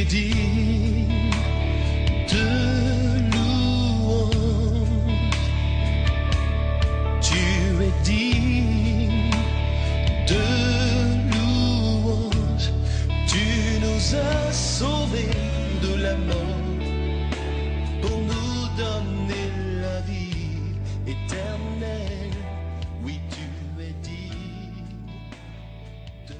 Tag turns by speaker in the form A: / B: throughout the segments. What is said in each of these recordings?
A: digne de louange. Tu es digne de louange. Tu nous as sauvés de la mort pour nous donner la vie éternelle. Oui, tu es digne de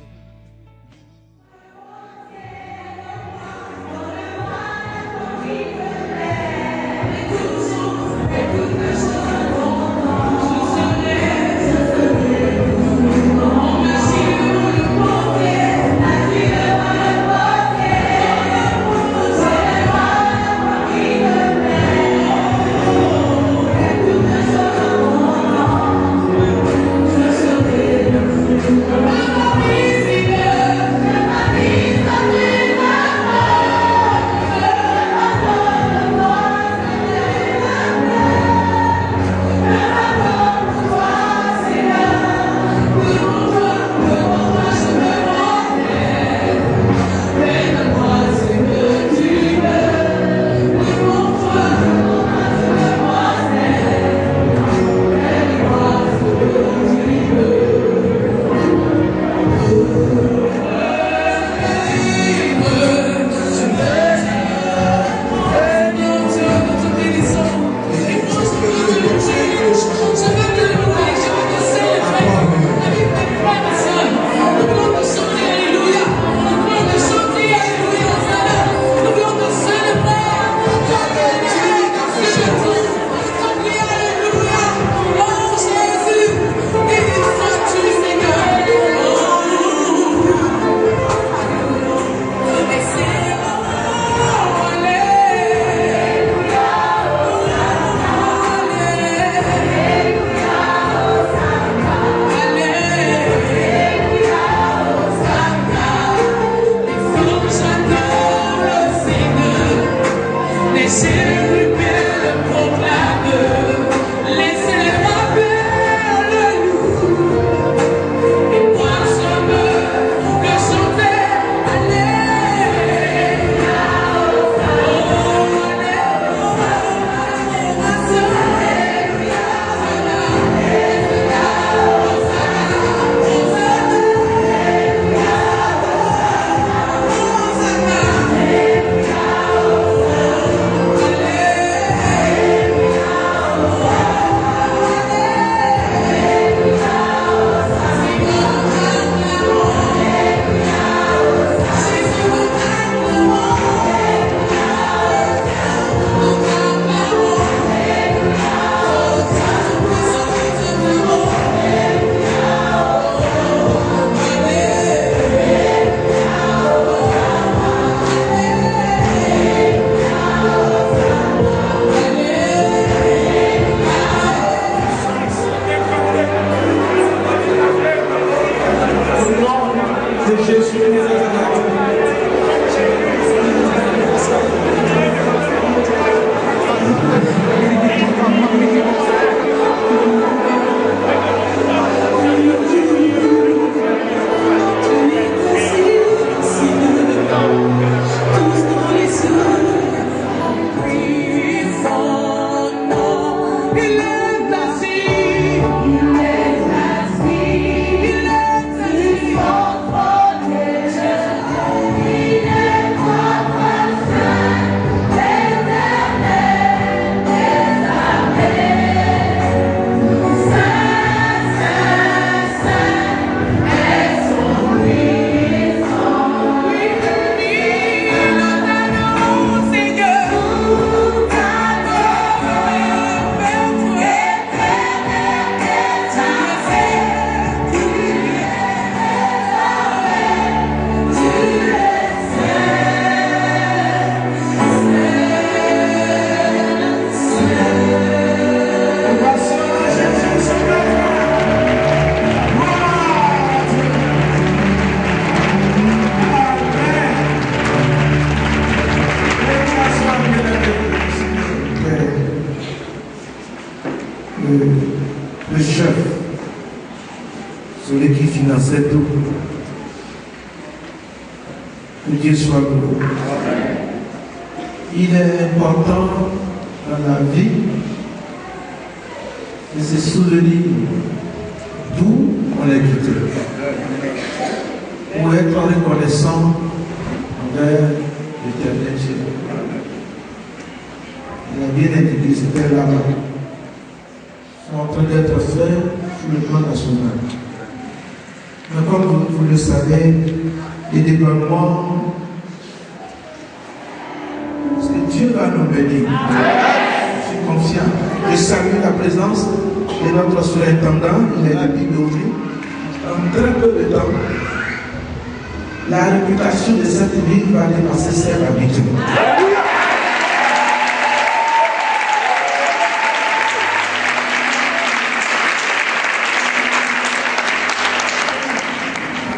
B: le chef, celui qui finançait tout, Que Dieu soit loué. Il est important dans la vie de se souvenir d'où on est quitté. Pour être reconnaissant envers l'éternel Dieu. Il a bien indiqué, c'était là-bas. Ils sont en train d'être faits sur le plan national. Mais comme vous le savez, les déploiements, parce que Dieu va nous bénir. Je suis confiant. Je salue la présence de notre surintendant, il est depuis d'aujourd'hui. En très peu de temps, la réputation de cette ville va dépasser ses habitudes.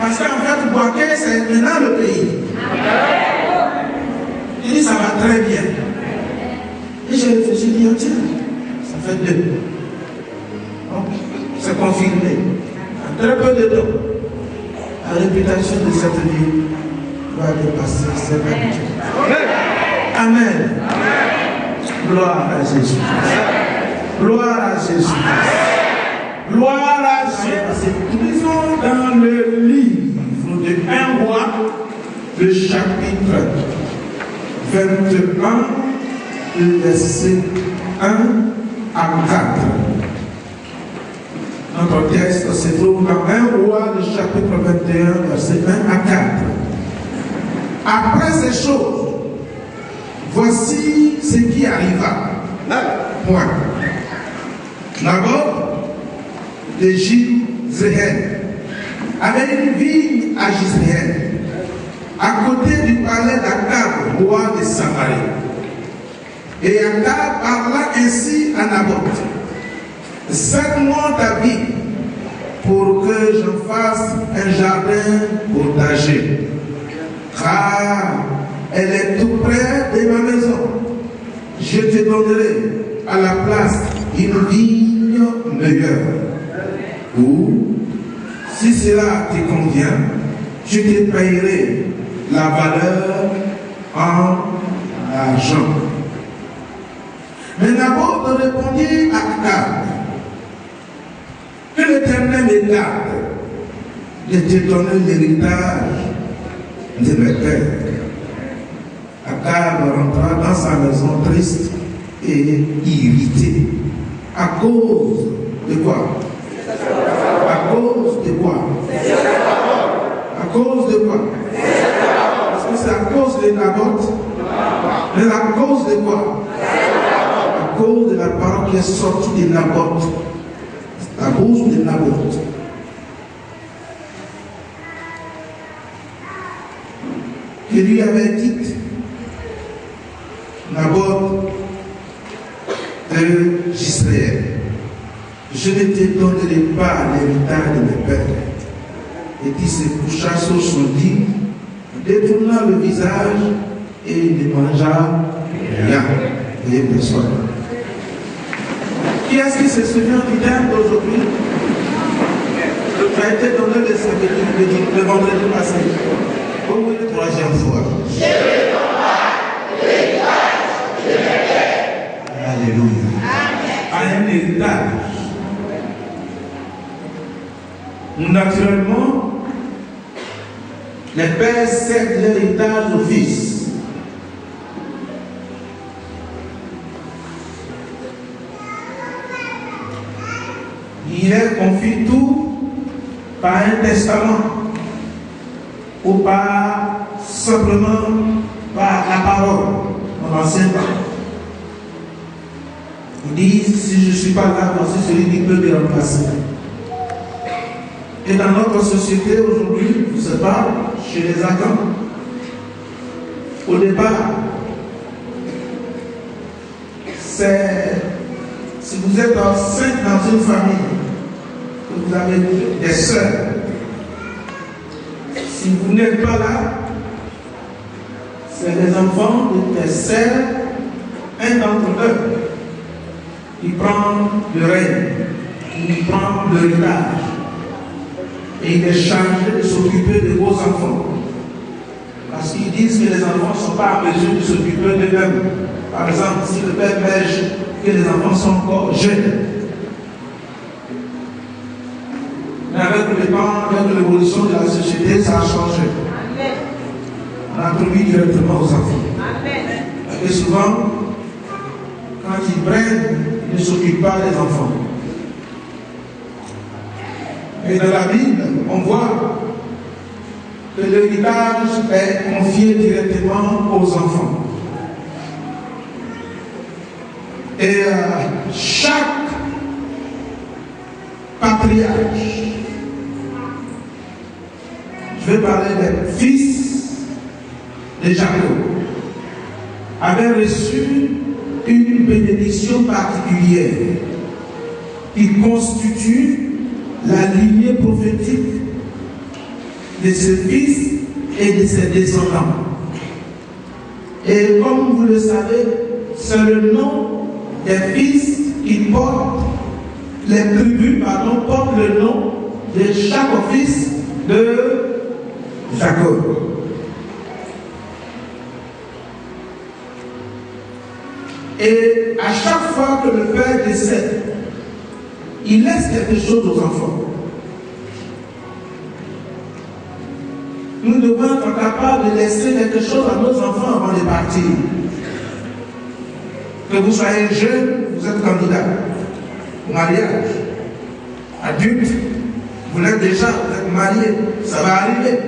B: Parce qu'en fait, Boaké, c'est maintenant le pays. Il dit, ça va très bien. Et j'ai réfléchi, je dis, tiens, ça fait 2. Donc, c'est confirmé. En très peu de temps, la réputation de cette ville va dépasser ses habitudes. Amen. Gloire à Jésus. Gloire à Jésus. Gloire à Jésus. Nous sommes dans le livre de 1 roi, le chapitre 21, le verset 1 à 4. Notre texte se trouve dans 1 roi, le chapitre 21, verset 1 à 4. Après ces choses, voici ce qui arriva. Point. Naboth de Jizréel avait une vigne à Jizréel, à côté du palais d'Akab, roi de Samarie. Et Akab parla ainsi à Naboth: cède-moi ta vigne pour que j'en fasse un jardin potager, car elle est tout près de ma maison. Je te donnerai à la place une vigne meilleure. Ou, si cela te convient, je te payerai la valeur en argent. Mais Naboth répondit à Akab: que l'Éternel me garde de te donner l'héritage de mes pères. Akab rentra dans sa maison triste et irrité. À cause de quoi? À cause de quoi? À cause de quoi? Parce que c'est à cause de Naboth. Mais à cause de quoi? À cause de la parole qui est sortie de Naboth. À cause de Naboth. Qui lui avait dit, Naboth de Jizréel: je ne te donnerai pas l'héritage de mes pères. Et il se coucha sur son lit, détourna le visage et ne mangea rien. Et personne. Qui est-ce qui se souvient du thème d'aujourd'hui? Ça a été donné le vendredi passé. Pour la 3e fois. Alléluia. À un héritage. Naturellement, les pères cèdent l'héritage aux fils. Il est confié tout par un testament ou par simplement par la parole dans l'ancien temps. Ils disent: si je ne suis pas là, voici celui qui peut me remplacer. Et dans notre société aujourd'hui, je ne sais pas, chez les Afghans, au départ, c'est si vous êtes enceinte dans une famille, que vous avez des sœurs, si vous n'êtes pas là, c'est les enfants de tes sœurs, un d'entre eux, qui prend le règne, qui prend l'héritage. Et il est chargé de s'occuper de vos enfants. Parce qu'ils disent que les enfants ne sont pas en mesure de s'occuper d'eux-mêmes. Par exemple, si le père pêche, que les enfants sont encore jeunes. Mais avec le temps, avec l'évolution de la société, ça a changé. On a introduit directement aux enfants. Et souvent, quand ils prennent, ils ne s'occupent pas des enfants. Et dans la Bible, on voit que l'héritage est confié directement aux enfants. Et chaque patriarche, je vais parler des fils de Jacob, avait reçu une bénédiction particulière qui constitue la lignée prophétique de ses fils et de ses descendants. Et comme vous le savez, c'est le nom des fils qui portent, les tribus, portent le nom de chaque fils de Jacob. Et à chaque fois que le père décède, il laisse quelque chose aux enfants. Nous devons être capables de laisser quelque chose à nos enfants avant de partir. Que vous soyez jeune, vous êtes candidat au mariage. Adulte, vous l'êtes déjà, vous êtes marié, ça va arriver.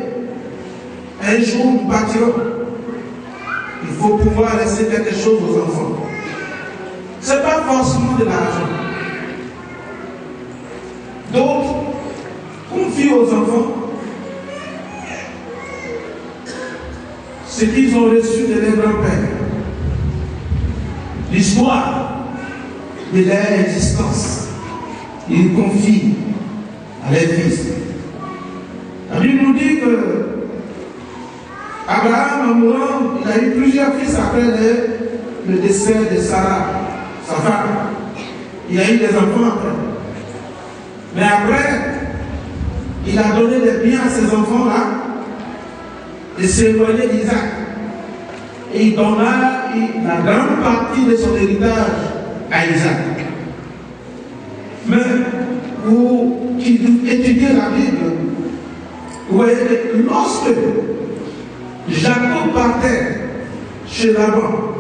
B: Un jour, nous partirons. Il faut pouvoir laisser quelque chose aux enfants. Ce n'est pas forcément de l'argent. D'autres confient aux enfants ce qu'ils ont reçu de leurs grands-pères. L'histoire de leur existence. Ils confient à leurs fils. La Bible nous dit que Abraham, en mourant, il a eu plusieurs fils après le décès de Sarah, sa femme. Il a eu des enfants après. Mais après, il a donné des biens à ces enfants-là et s'éloigner d'Isaac. Et il donna la grande partie de son héritage à Isaac. Mais vous qui étudiez la Bible, vous voyez que lorsque Jacob partait chez Laban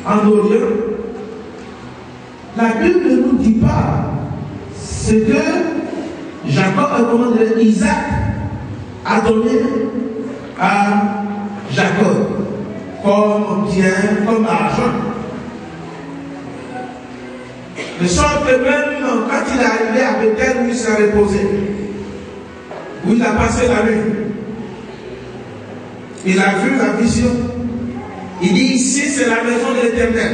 B: en Orient, la Bible ne nous dit pas ce que Jacob, Isaac a donné à Jacob comme bien, comme argent. De sorte que même quand il est arrivé à Bethel où il s'est reposé, où il a passé la nuit, il a vu la vision. Il dit ici c'est la maison de l'Éternel.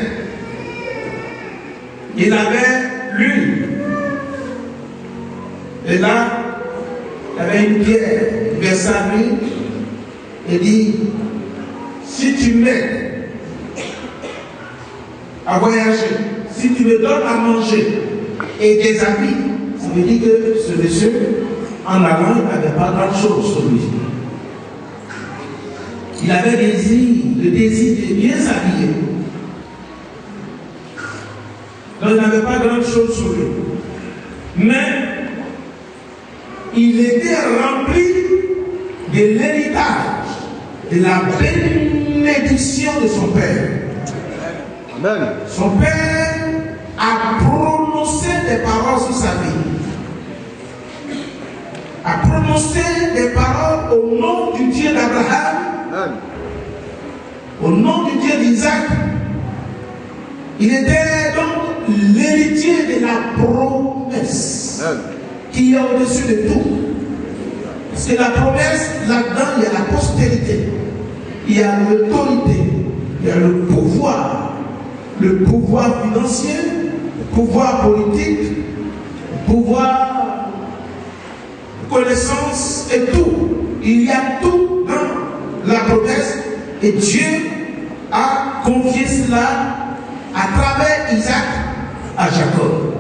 B: Il avait l'huile. Et là, il y avait une pierre, il versa l'huile et dit, si tu m'aides à voyager, si tu me donnes à manger et des habits, ça veut dire que ce monsieur, en allant, il n'avait pas grand chose sur lui. Il avait le désir de bien s'habiller. Donc il n'avait pas grand chose sur lui. Mais il était rempli de l'héritage, de la bénédiction de son père. Amen. Son père a prononcé des paroles sur sa vie. A prononcé des paroles au nom du Dieu d'Abraham, au nom du Dieu d'Isaac. Il était donc l'héritier de la promesse qui est au-dessus de tout. Parce que la promesse, là-dedans, il y a la postérité, il y a l'autorité, il y a le pouvoir financier, le pouvoir politique, le pouvoir de connaissance et tout. Il y a tout dans la promesse et Dieu a confié cela à travers Isaac à Jacob.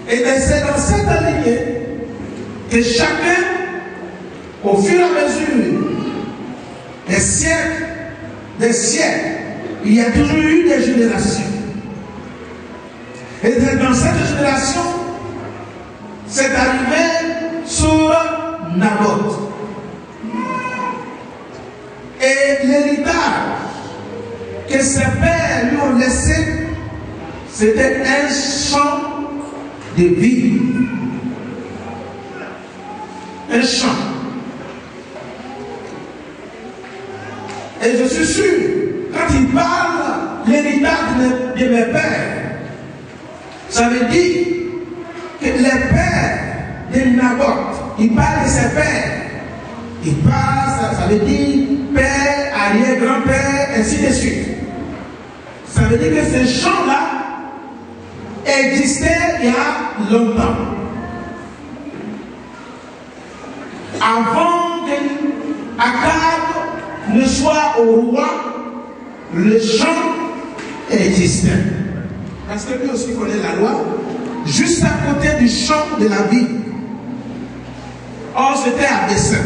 B: Et c'est dans cette lignée que chacun Au fur et à mesure des siècles, il y a toujours eu des générations. Et dans cette génération, c'est arrivé sur Naboth. Et l'héritage que ses pères lui ont laissé, c'était un champ de vie. Un champ. Et je suis sûr, quand il parle l'héritage de mes pères, ça veut dire que les pères de Naboth, il parle de ses pères. Il parle, ça veut dire père, arrière, grand-père, ainsi de suite. Ça veut dire que ce champ-là existait il y a longtemps. Avant qu'Akab ne soit au roi, le champ existait. Parce que lui aussi connaît la loi, juste à côté du champ de la vie. Or, c'était à dessein.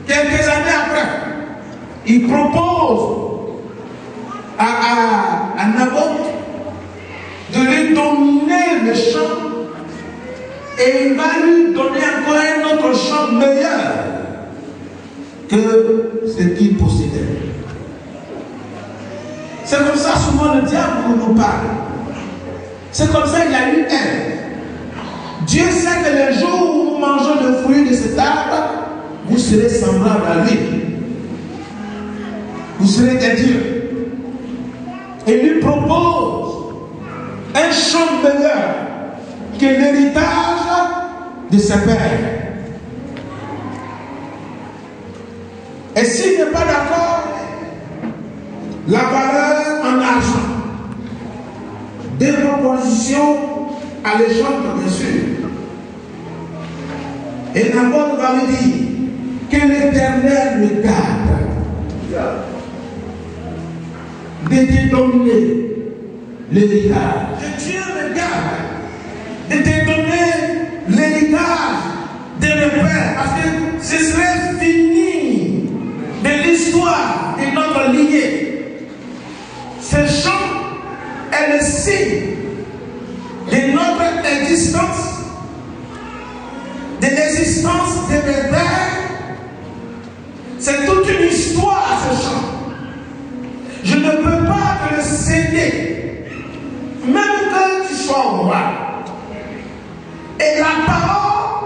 B: Quelques années après, il propose à Naboth de lui donner le champ et il va lui donner encore un autre champ meilleur que ce qu'il possédait. C'est comme ça souvent le diable nous parle. C'est comme ça il y a eu un. Dieu sait que le jour où vous mangez le fruit de cet arbre, vous serez semblable à lui. Vous serez des dieux. Et lui propose un champ meilleur que l'héritage de ses pères. Et s'il n'est pas d'accord, la valeur en argent. Des propositions alléchantes, bien sûr. Et Naboth va lui dire que l'Éternel le garde de te donner l'héritage. Que Dieu le garde de te donner l'héritage de mes pères. Parce que ce serait fini de l'histoire de notre lignée. Ce champ est le signe de notre existence, de l'existence de mes pères. C'est toute une histoire, ce champ. Je ne peux pas te le céder, même que tu sois roi. Et la parole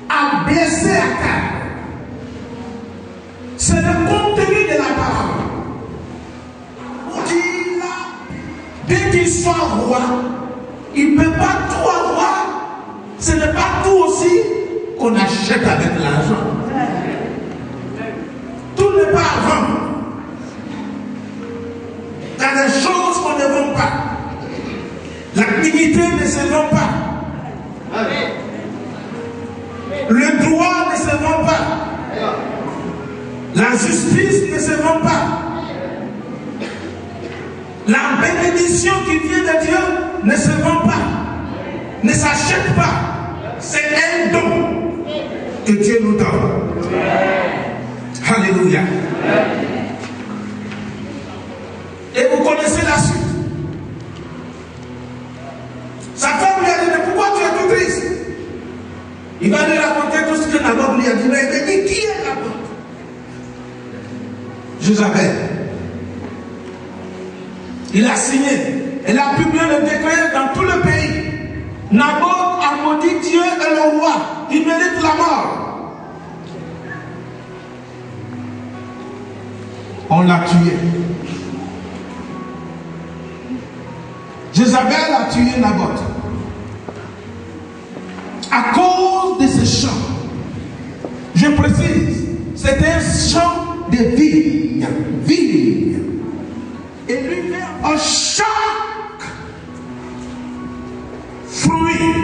B: a blessé Akab. C'est le contenu de la parole. Dès qu'il soit roi, il ne peut pas tout avoir. Ce n'est pas tout aussi qu'on achète avec l'argent. Tout n'est pas à vendre. Il y a des choses qu'on ne vend pas. La dignité ne se vend pas. Le droit ne se vend pas. La justice ne se vend pas. La bénédiction qui vient de Dieu ne se vend pas. Ne s'achète pas. C'est un don que Dieu nous donne. Alléluia. Et vous connaissez la suite. Sa femme lui a dit, mais pourquoi tu es tout triste? Il va lui raconter tout ce que Naboth lui a dit. Mais il dit, qui est Naboth? Jézabel. Il a signé. Il a publié le décret dans tout le pays. Naboth a maudit Dieu et le roi. Il mérite la mort. On l'a tué. Jézabel a tué Naboth. À cause de ce champ. Je précise, c'était un champ de vigne. Vigne. Et lui, en chaque fruit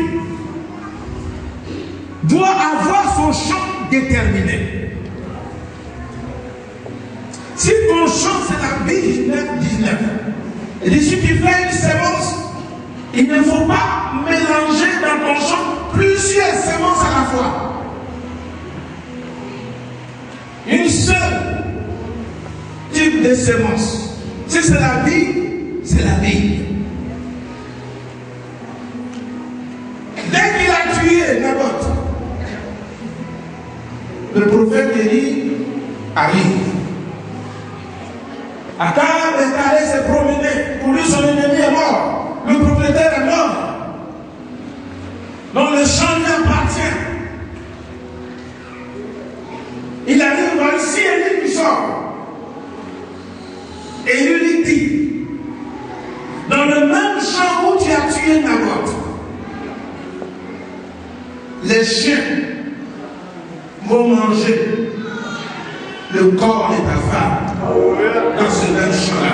B: doit avoir son champ déterminé. Si ton champ c'est la vie 19, et si tu fais une sémence, il ne faut pas mélanger dans ton champ plusieurs semences à la fois. Une seule type de semence. Si c'est la vie, c'est la vie. Dès qu'il a tué Naboth, le prophète Élie arrive. Akab est allé se promener. Pour lui, son ennemi est mort. Le propriétaire est mort. Donc le champ lui appartient. Il arrive dans ici et lui qui sort. Et lui dit, dans le même champ où tu as tué Naboth, les chiens vont manger le corps de ta femme dans ce même champ-là.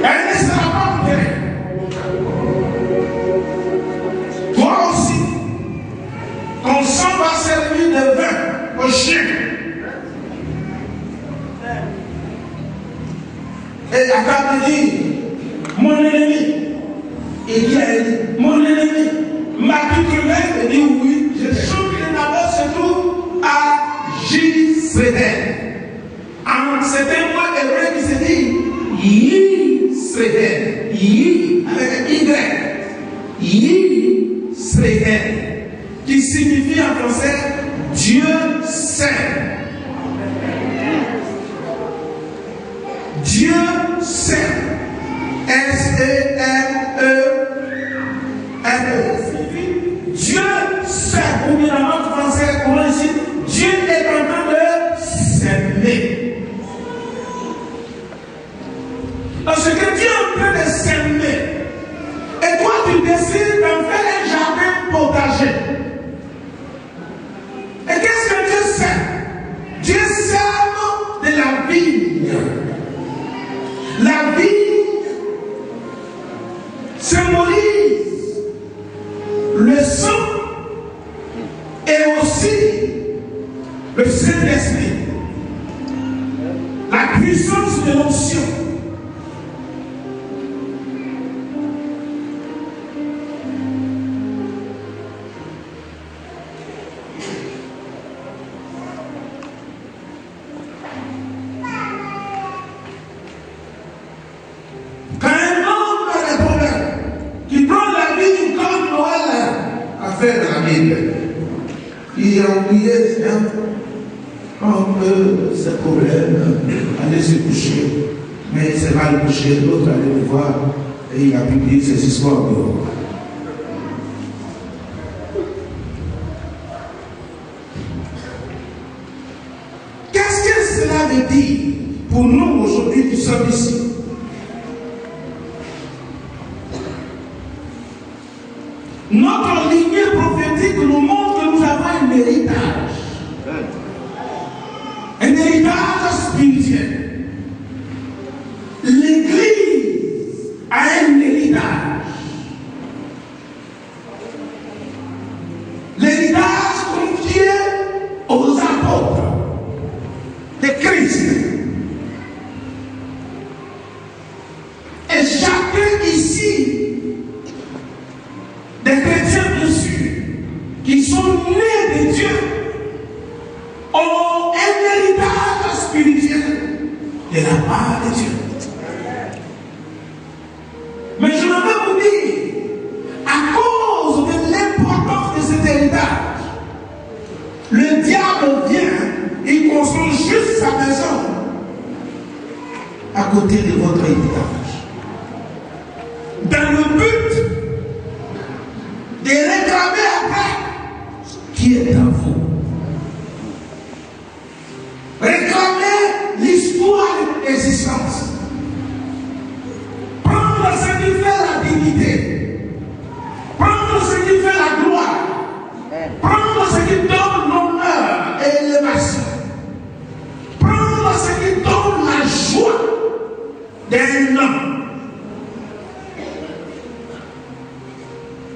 B: Elle ne sera pas enterrée. Toi aussi, ton sang va servir de vin aux chiens. Et Akab dit, mon ennemi, il dit à Élie, mon ennemi, m'as-tu trouvé? Il dit oui, je sens que Naboth se trouve à Jezreel. C'est un mot hébreu qui se dit Yisraël. Yi avec un Y. Yisraël. Qui signifie en français Dieu saint. Dieu saint. S-E-N-E-N-E. Dieu saint. Ou bien dans notre français, comment ici, Dieu est en train de s'aimer. Parce que Dieu est en train de s'aimer. Et toi, tu décides d'en faire un jardin potager. Et qu'est-ce que Dieu sème? Dieu sème de la vigne. La vigne symbolise le sang et aussi le Saint-Esprit. La puissance de l'onction. De la Bible. Il a oublié ce problème, aller se coucher, mais c'est mal couché, l'autre allait le voir et il a publié ses histoires dehors. Qu'est-ce que cela veut dire pour nous aujourd'hui qui sommes ici? Notre lignée prophétique nous montre que nous avons un héritage. Un héritage spirituel. L'Église a un héritage. L'héritage confié aux apôtres de Christ. Et chacun ici, des chrétiens bien sûr, qui sont nés de Dieu, ont un héritage spirituel de la part de Dieu. Mais je veux vous dire, à cause de l'importance de cet héritage, le diable vient, il construit juste sa maison à côté de votre héritage. Dans le but de réclamer après qui est en vous. Réclamer l'histoire de l'existence. Prendre ce qui fait la dignité. Prendre ce qui fait la gloire. Prendre ce qui donne l'honneur et l'élévation. Prendre ce qui donne la joie d'un homme.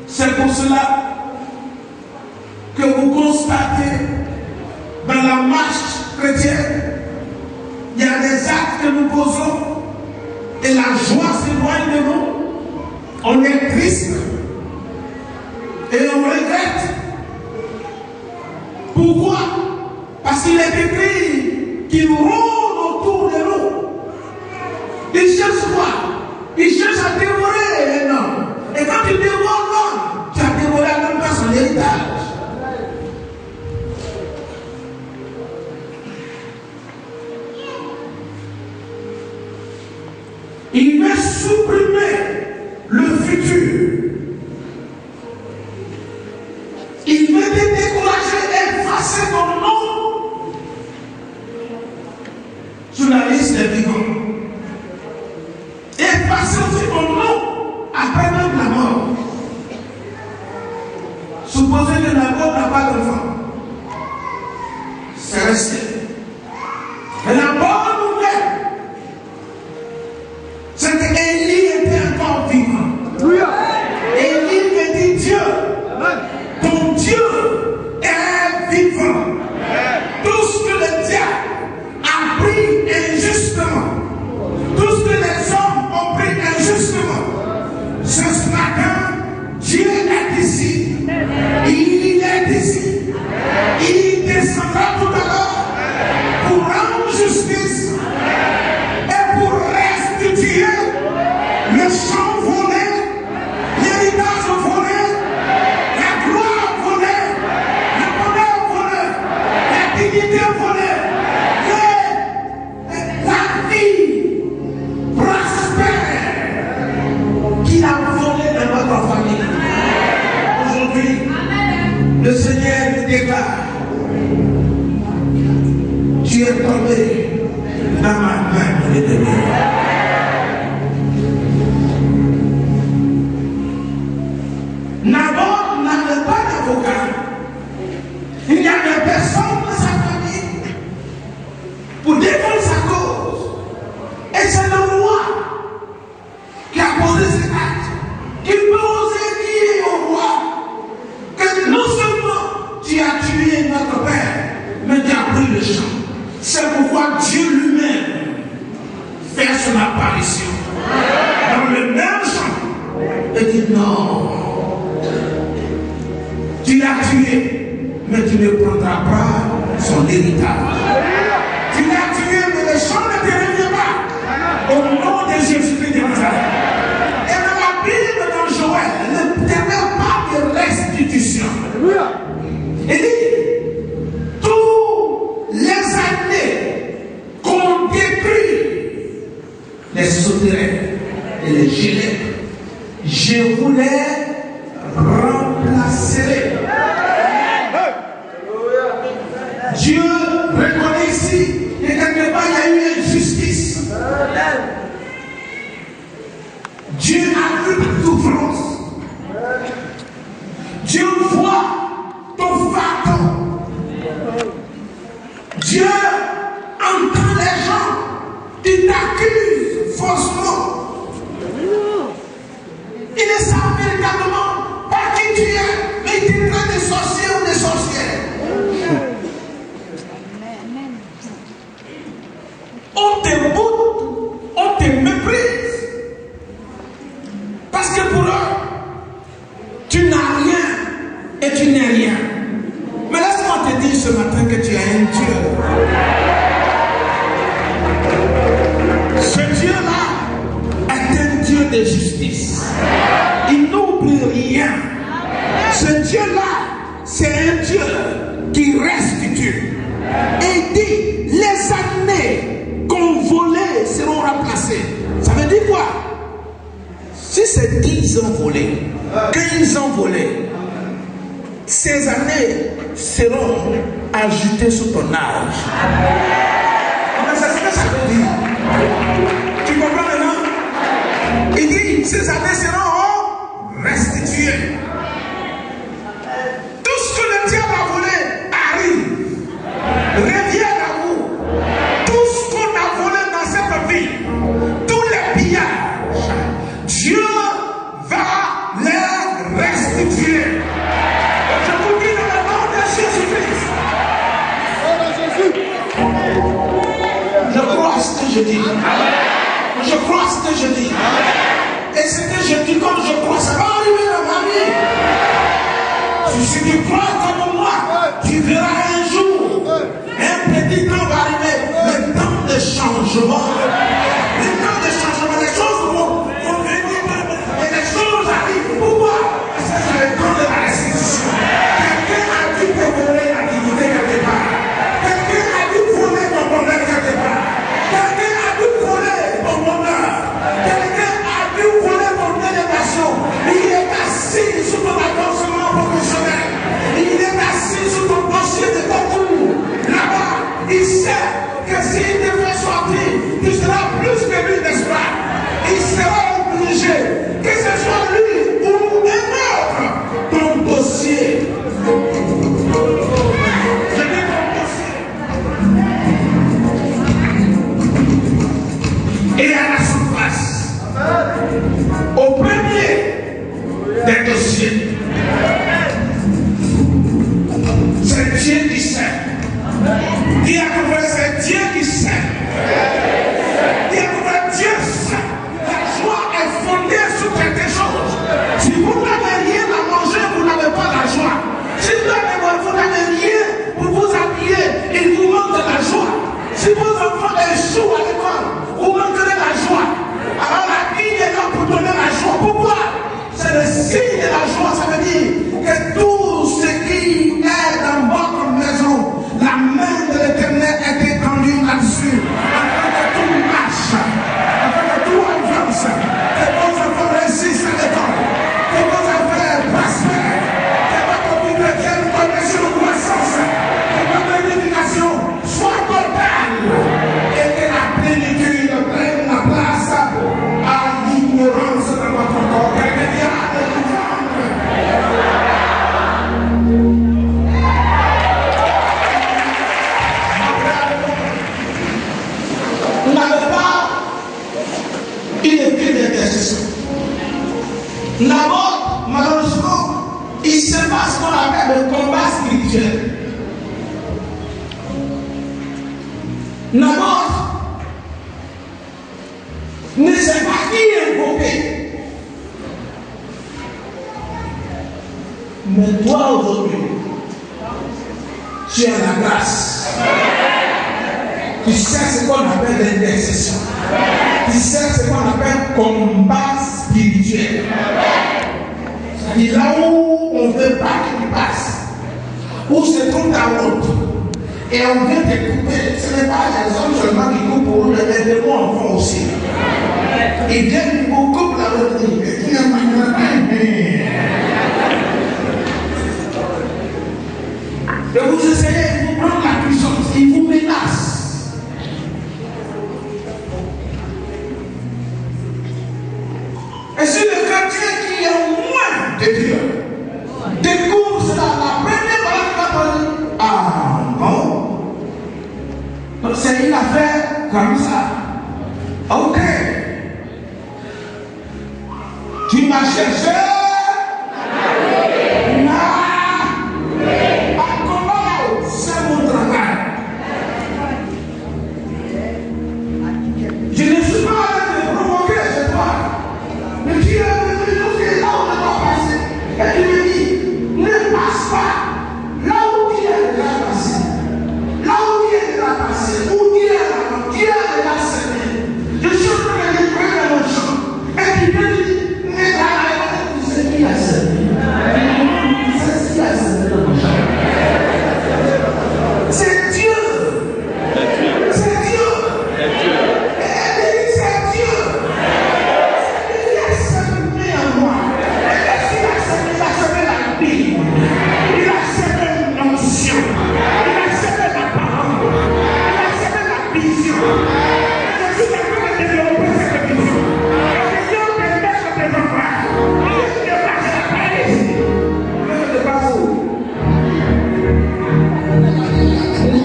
B: C'est pour cela que vous constatez dans la marche chrétienne, il y a des actes que nous posons et la joie s'éloigne de nous. On est triste et on regrette. Pourquoi? Parce qu'il est est écrit qu'il rôde autour de nous. Il cherche quoi? Il cherche à dévorer un homme. Et quand il dévore l'homme, tu as dévoré à même pas son héritage. Il veut supprimer le futur. Il veut te décourager, effacer ton nom sur la liste des vivants. Effacer aussi ton nom après même la mort. Supposez que la mort n'a pas d'enfant. C'est resté. Mais la bonne nouvelle, c'est qu'Élie était encore vivant. Élie me dit Dieu, ton Dieu est vivant. Tout ce que le diable a pris injustement, tout ce que les hommes ont pris injustement, ce matin, Dieu est ici. Il est ici. Il descendra tout à l'heure pour rendre justice et pour restituer le champ volé, l'héritage volé, la gloire volée, le bonheur volé, la dignité volée, la vie prospère qu'il a volé dans votre famille. Aujourd'hui, le Seigneur nous déclare, tu es tombé dans ma main de l'ennemi. Nabot n'avait pas d'avocat. Il n'y avait personne dans sa famille pour défendre sa cause. Et c'est le roi qui a posé cet acte. Il peut oser dire au roi que non seulement tu as tué notre père, mais tu as pris le champ. C'est pourquoi Dieu lui-même fait son apparition dans le même champ et dit non. Tu l'as tué, mais tu ne prendras pas son héritage. Tu l'as tué, mais le champ ne te revient pas. Au nom de Jésus-Christ de Nazareth. Et dans la Bible, dans Joël, l'Éternel parle de restitution. Il dit, tous les années qu'on détruit, les souterrains et les gilets, je voulais remplacer. Dieu reconnaît ici que quelque part il y a eu injustice. Dieu a vu ta souffrance. Dieu voit ton fardeau. Dieu entend les gens qui t'accusent faussement. Il ne sait véritablement pas qui tu es, mais il te traite de sorcier ou de sorcière. On te boude, on te méprise. Parce que pour eux, tu n'as rien et tu n'es rien. Mais laisse-moi te dire ce matin que tu as un Dieu. Ce Dieu-là est un Dieu de justice. Il n'oublie rien. Ce Dieu-là, c'est un Dieu qui restitue. Et il dit, les années qu'on volait seront remplacées. Ça veut dire quoi? Si c'est 10 ans volés, 15 ans volés, ces années seront ajoutées sur ton âge. C'est ce que ça veut dire. Tu comprends maintenant? Il dit, ces années seront restituées. Tout ce que le diable a volé arrive, revient à vous. Tout ce qu'on a volé dans cette vie, tous les pillages, Dieu va les restituer. Je vous dis dans le nom de Jésus-Christ. Je crois à ce que je dis. Je crois à ce que je dis. Et ce que je dis comme je crois, ça va arriver dans ma vie. Si tu crois comme moi, tu verras un jour un est aux cieux. C'est Dieu qui sait. Dis à ton frère, c'est Dieu qui sait. Dis à ton frère, Dieu sait. La joie est fondée sur quelque chose. Si vous n'avez rien à manger, vous n'avez pas la joie. Si vous n'avez rien pour vous habiller, il vous manque de la joie. Si vos enfants échouent à l'école, vous manquerez la joie. Alors la vie est là pour donner la joie. Pourquoi? C'est le signe de la joie. Ça veut dire que tout ce qui est dans votre maison, la main de l'Éternel est étendue là-dessus. Afin que tout marche, afin que tout avance, que vos enfants réussissent à l'école, que vos affaires prospèrent, que votre vie chrétienne connaisse une croissance, que votre éducation soit totale et que la plénitude prenne la place à l'ignorance de votre corps. D'abord, malheureusement, il se passe ce qu'on appelle le combat spirituel. D'abord, ne sait pas qui invoquer. Mais toi aujourd'hui, tu as la grâce. Tu sais ce qu'on appelle l'intercession. Tu sais ce qu'on appelle combat spirituel. C'est-à-dire là où on veut pas que tu passes, où se trouve ta route, et on vient te couper. Ce n'est pas les hommes seulement qui coupent pour eux, les démons en font aussi. Ils viennent pour couper la route. Et vous essayez, ils vous prennent la puissance, ils vous menacent. Et si le chrétien qui est moins de Dieu découvre cela, la première fois qu'il va parler, ah bon, donc c'est une affaire comme ça. Ok. Tu m'as cherché. C'est mon travail. Je ne suis pas allé te provoquer chez toi. Mais tu es venu jusqu'à là où on doit passer. Et tu me dis, ne passe pas là où tu es déjà passé. Là où tu es déjà passé. Où tu es déjà semé. Je suis en train de livrer dans mon champ. Et tu me dis, mais c'est qui a semé. C'est qui a semé dans mon champ. C'est Dieu. C'est Dieu.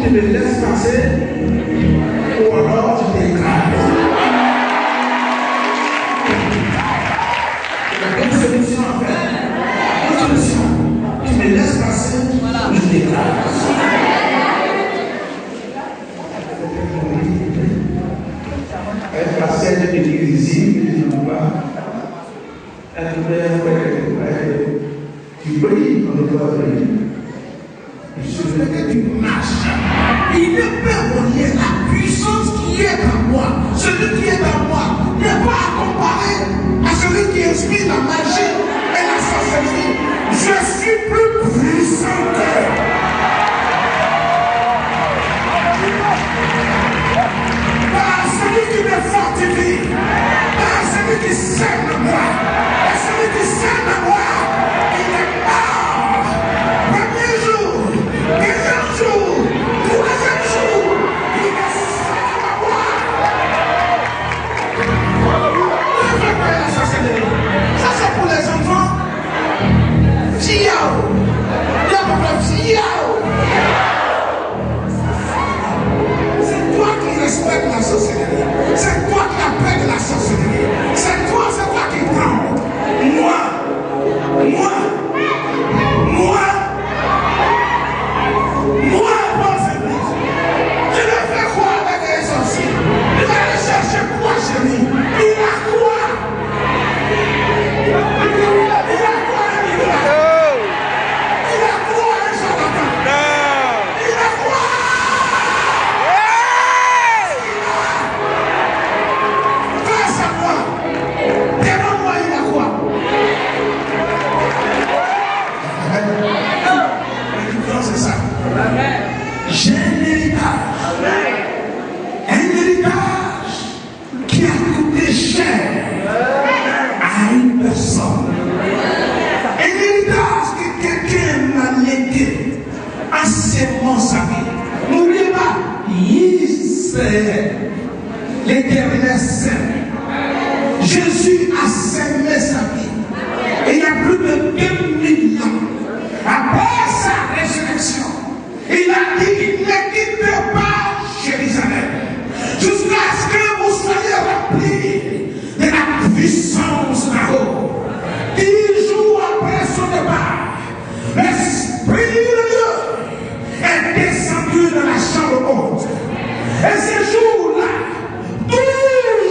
B: Tu me laisses passer ou alors tu t'écrases. Il y a une solution à faire. Une solution. Tu me laisses passer ou je t'écrase. Elle passait de l'Église, je ne vois pas. Tu brilles, on ne doit briller. Il suffit que tu marches. Il ne peut relier la puissance qui est en moi. Celui qui est en moi n'est pas à comparer à celui qui inspire la magie et la sorcellerie. Je suis plus puissant qu'eux. Par celui qui me fortifie, par celui qui sème de moi, et celui qui sème de moi, il est mort. Premier jour, deuxième jour, troisième jour, il est sorti de moi. Ne faites pas la sorcellerie. Ça c'est pour les enfants. plus de 2000 ans, après sa résurrection, il a dit qu'il ne quitte pas Jérusalem jusqu'à ce que vous soyez remplis de la puissance d'en haut. 10 jours après son départ, l'Esprit de Dieu est descendu dans la chambre haute. Et ce jour-là, tout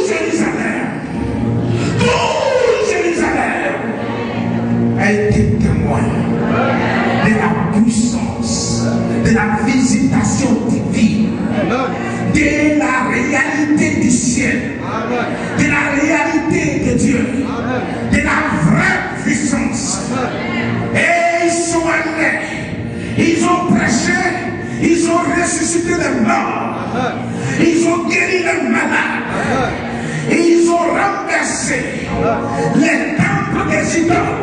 B: Jérusalem a été témoin de la puissance, de la visitation divine, de la réalité du ciel, de la réalité de Dieu, de la vraie puissance. Et ils sont allés, ils ont prêché, ils ont ressuscité les morts, ils ont guéri les malades, ils ont renversé les temples des idoles.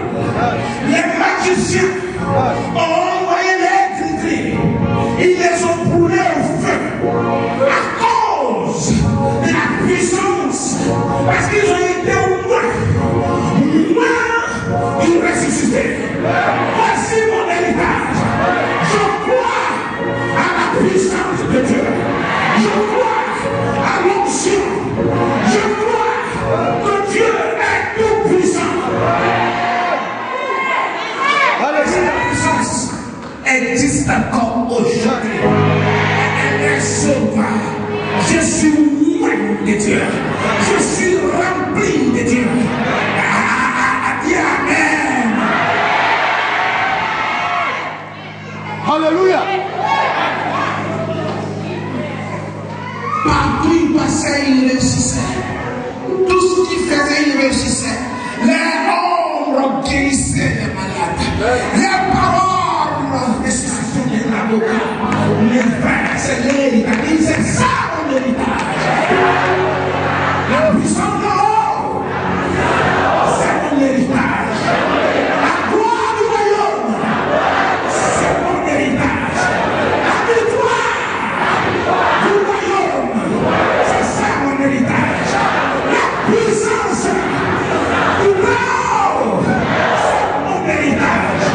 B: Les magiciens ont envoyé les gris-gris, ils les ont brûlés au feu à cause de la puissance, parce qu'ils ont été au moins ils ressuscité. Voici mon héritage. Je crois à la puissance de Dieu. Je crois à l'onction. Je crois que Dieu est tout puissant. Cette puissance existe encore aujourd'hui. Elle est sauvage. Je suis loin de Dieu. Je suis rempli de Dieu. Dis Amen.
C: Alléluia.
B: Partout il passait, il réussissait. Tout ce qu'il faisait, il réussissait. Les ombres guérissaient les malades. Les paroles ressuscitaient les avocats. Les vins, c'est l'héritage. C'est ça mon héritage. La puissance de l'eau, c'est mon héritage. La gloire du royaume, c'est mon héritage. La victoire du royaume, c'est ça mon héritage. La puissance du royaume, c'est mon héritage.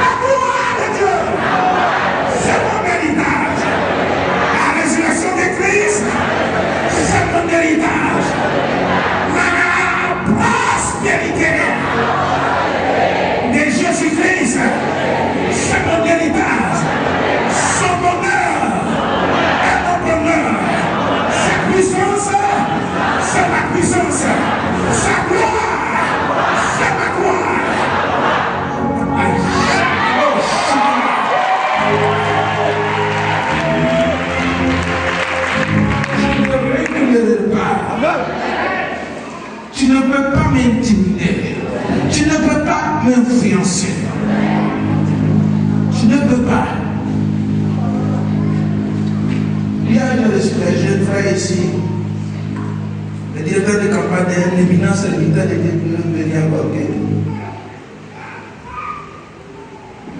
B: La gloire de Dieu, c'est mon héritage. La résurrection de Christ, c'est mon héritage. La prospérité de Jésus-Christ, c'est mon héritage. Son bonheur est mon bonheur. Sa puissance, c'est ma puissance. Sa gloire, c'est ma gloire. Tu ne peux pas m'intimider. Tu ne peux pas m'influencer. Tu ne peux pas. Il y a un jeune frère ici, le directeur de campagne d'un éminent serviteur de Bénin.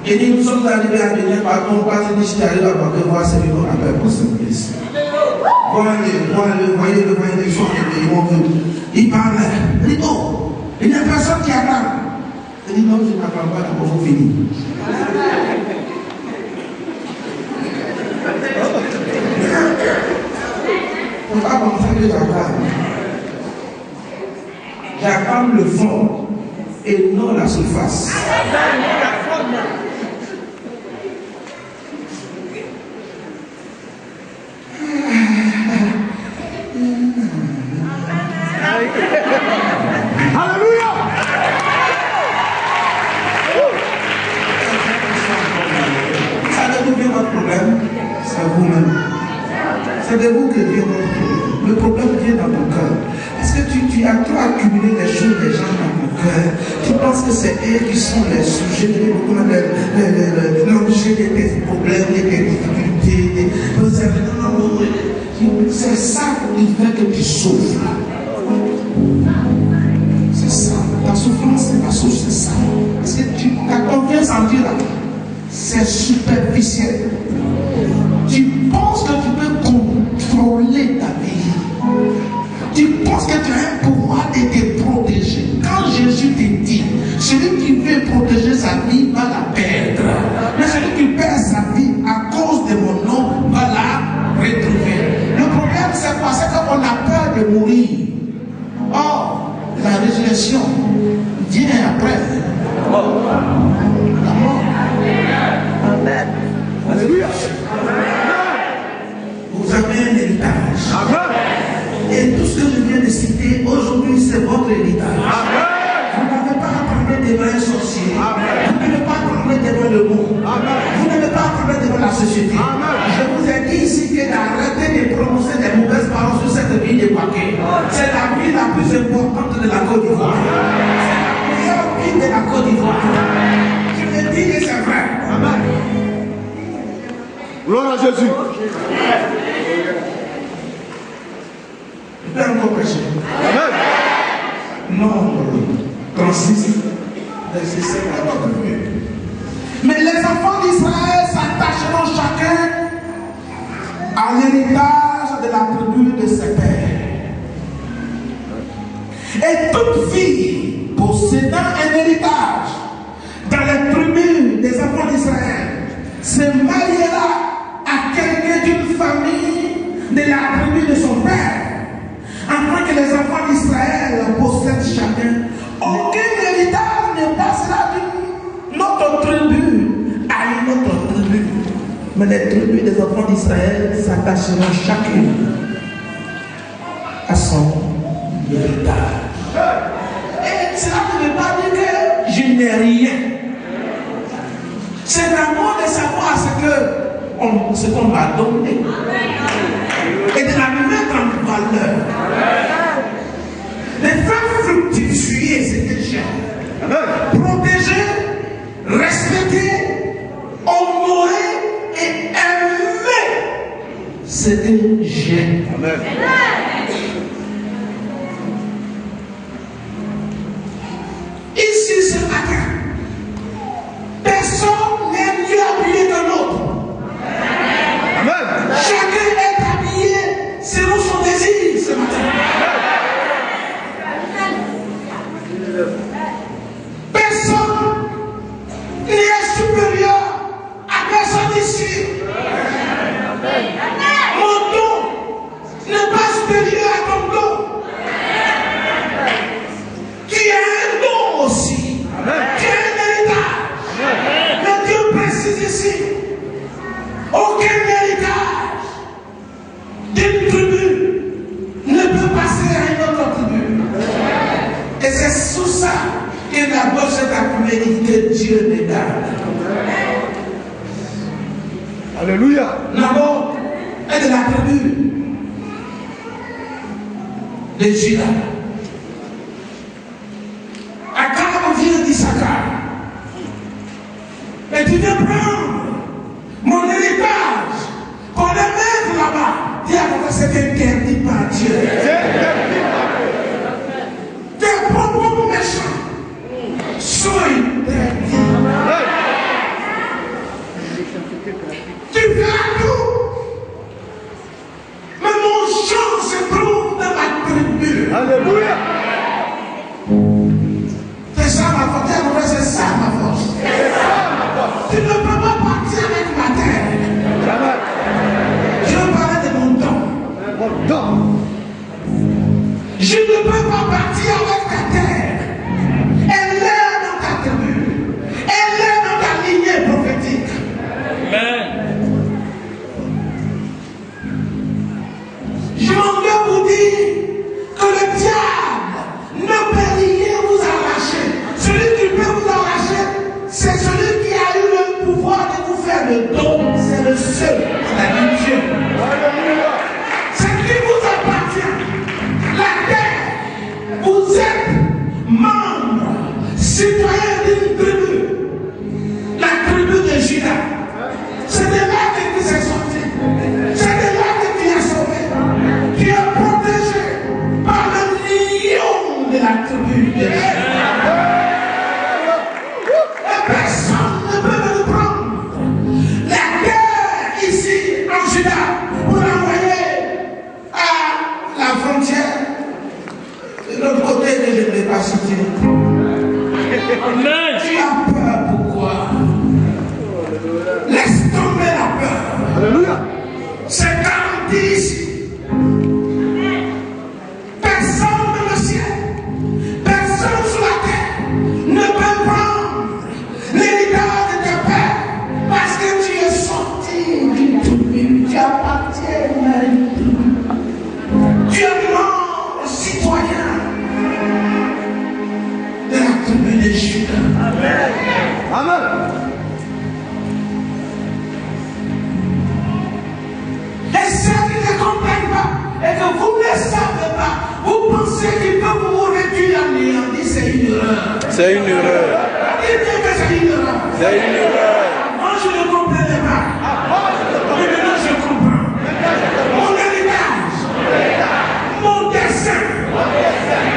B: Il dit, nous sommes arrivés à Bénin, par contre, on passe ici, j'arrive à voir ce qu'on appelle pour ce place. Voyez, ils sont arrivés, ils parlent. Il dit, oh, il n'y a personne qui acclame. Il dit, non, je n'acclame pas, il faut finir. On va commencer que j'acclame. J'acclame le fond et non la surface.
C: Alléluia.
B: Ça devient votre problème, c'est vous-même. C'est de vous que vient votre problème. Le problème vient dans ton cœur. Parce que tu as trop accumulé les choses des gens dans ton cœur. Tu penses que c'est eux qui sont les sujets, l'objet de tes problèmes, de tes difficultés. C'est ça qui fait que tu souffres. C'est ça. Ta souffrance, c'est ta source, c'est ça. Parce que ta confiance en Dieu, là, c'est superficiel. Tu penses que tu peux contrôler ta vie. Tu penses que tu as un pouvoir de te protéger. Quand Jésus te dit, celui qui veut protéger sa vie va la perdre. Mais celui qui perd sa vie à cause de mon nom va la retrouver. Le problème c'est quoi? C'est qu'on a peur de mourir. Or, la résurrection vient après la mort. Amen. Alléluia. Vous avez un héritage. Et tout ce que je viens de citer aujourd'hui, c'est votre héritage. Vous n'avez pas à parler devant un sorcier. Vous n'avez pas à parler devant le monde. Vous n'avez pas à parler devant la société. Je vous ai dit ici que d'arrêter de prononcer des mauvaises paroles sur cette ville de Baké. C'est la ville la plus importante de la Côte d'Ivoire. C'est la meilleure ville de la Côte d'Ivoire. Je vous dis que c'est vrai. Amen.
C: Gloire à Jésus.
B: Père, mon péché. Nombre 36, verset 5 à 82. Mais les enfants d'Israël s'attacheront chacun à l'héritage de la tribu de ses pères. Et toute fille possédant un héritage dans les tribus des enfants d'Israël se mariera à quelqu'un d'une famille de la tribu de son père, afin que les enfants d'Israël possèdent chacun. Aucun héritage ne passera d'une autre tribu à une autre tribu. Mais les tribus des enfants d'Israël s'attacheront chacun à son héritage. Et cela ne veut pas dire que je n'ai rien. C'est vraiment de savoir ce qu'on m'a donné et de la mettre en valeur. Les faire fructifier ce que j'ai. Protéger, respecter, honorer et aimer ce que j'ai. Amen. Ici ce matin, personne n'est mieux habillé que l'autre. Chacun est habillé selon son désir ce matin. Personne n'est supérieur à personne ici. Mon don n'est pas supérieur à ton don. Tu as un don aussi. Tu as un héritage. Mais Dieu précise ici, aucun héritage d'une tribu ne peut passer à une autre tribu. Et c'est sous ça que la gauche est appelée que Dieu me garde.
C: Alléluia.
B: Nabot est de la tribu de Juda. Akab vient d'Issachar. Et tu viens prendre mon héritage pour le mettre là-bas. Dis à toi, c'est interdit par Dieu. Tes propres méchants sont interdits. Tu verras tout. Mais mon champ se trouve dans ma tribu.
C: Alléluia.
B: C'est ça ma force. C'est ça ma force. Tu ne peux pas partir avec ma terre.
C: Jamais.
B: Je veux parler de mon don.
C: Mon don.
B: Je ne peux pas partir avec ta terre. Elle est dans ta tribu. Elle est dans ta lignée prophétique.
D: Amen.
B: Je m'en vais vous dire que le diable ne peut rien vous arracher. Celui qui peut vous arracher, c'est celui qui a eu le pouvoir de vous faire le don. C'est le seul, c'est Dieu. C'est qui vous appartient. La terre, vous êtes membre, citoyen d'une tribu. La tribu de Juda. C'est de là que tu es sorti. C'est de là que tu es sauvé. Tu es protégé par le lion de la tribu de Juda. Et personne ne peut me le prendre. La terre ici
C: Amen.
B: Et ceux qui ne comprennent pas et que vous ne savez pas, vous pensez qu'ils peuvent vous réduire à néant, c'est une erreur.
D: C'est une erreur.
B: Dites que c'est une erreur.
D: C'est une erreur.
B: Moi je ne comprenais pas. Mais maintenant je comprends. Mon héritage, mon dessein,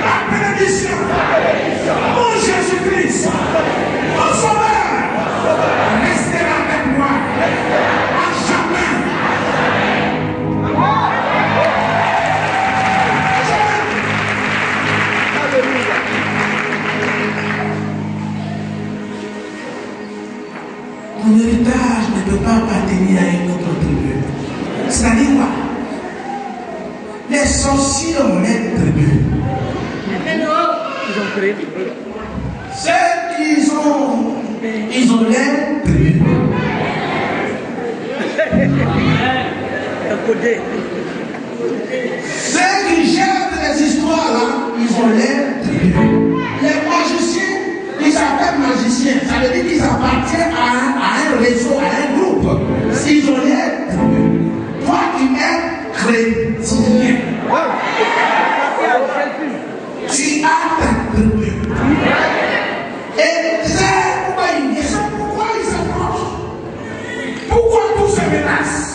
B: ma bénédiction, mon Jésus-Christ, mon sauveur, restera avec moi à jamais. Mon héritage ne peut pas appartenir à une autre tribu. C'est-à-dire quoi? Les sorciers ont leur tribu. Ceux qui ils ont leur tribu. Ceux qui gèrent les histoires là, ils ont leur tribu. Les magiciens, ils s'appellent magiciens. Ça veut dire qu'ils appartiennent à un réseau, à un groupe. S'ils ont leur tribu. Toi qui es chrétien, tu as ta tribu. Et c'est pourquoi ils s'approchent. Pourquoi tous se menacent?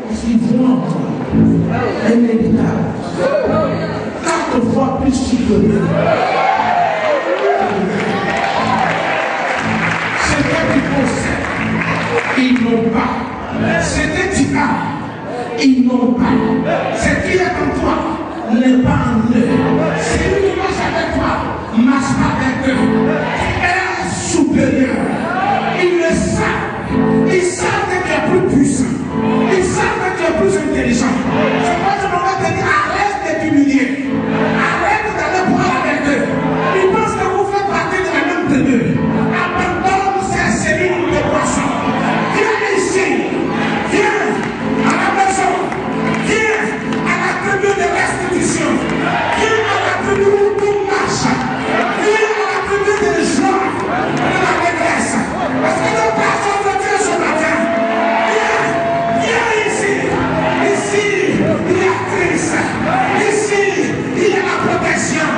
B: Parce qu'ils voient un héritage 4 fois plus supérieur. Ce que tu possèdes, ils n'ont pas. Ce que tu as, ils n'ont pas. Ce qui est en toi n'est pas en eux. Celui qui marche avec toi, marche pas avec eux. Tu es supérieur. Ils le savent. Ils savent que tu es plus puissant. Ils savent que tu es plus intelligent. C'est pas que l'on va te dire arrête de t'humilier. Arrête d'aller boire avec eux. Ils pensent que vous faites partie de la même tribu. Abandonne ces cellules de poisson. Viens ici. Viens à la maison. Viens à la tribu de restitution. Viens à la tribu où tout marche. Viens à la tribu des joies de la régresse. Parce que nos personnes de Dieu ce matin. Viens ici. Ici, il y a Christ. Ici, il y a la protection.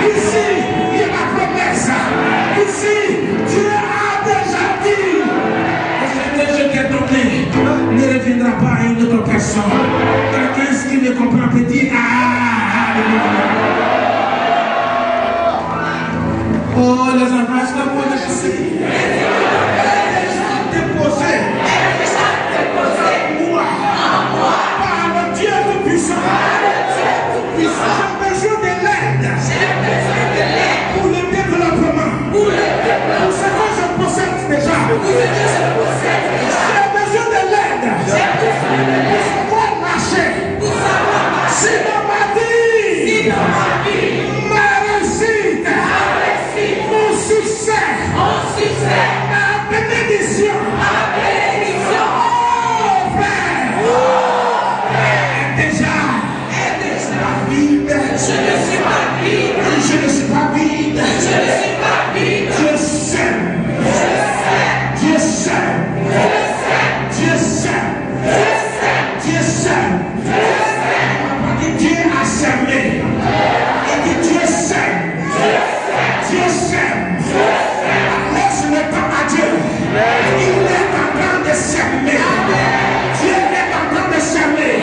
B: Ici, il y a la promesse. Ici, Dieu a déjà dit. Ce que je t'ai donné ne reviendra pas à une autre personne. Quelqu'un qui me comprend peut dire oh, les enfants, est-ce que vous les choisissez? Déposé. Moi. Par le Dieu tout-puissant. J'ai besoin de l'aide. Pour le développement. Pour ce que je possède déjà. J'ai besoin de l'aide. Pour savoir marcher. Si dans ma vie, ma réussite, mon succès, ma bénédiction, oh frère, déjà, la vide, je ne suis pas vide, Dieu sème, Dieu sème, Dieu sème, Dieu sème, Dieu a semé, et que Dieu sème, Dieu sème, laisse le temps à Dieu, il est en train de s'aimer, Dieu est en train de s'aimer,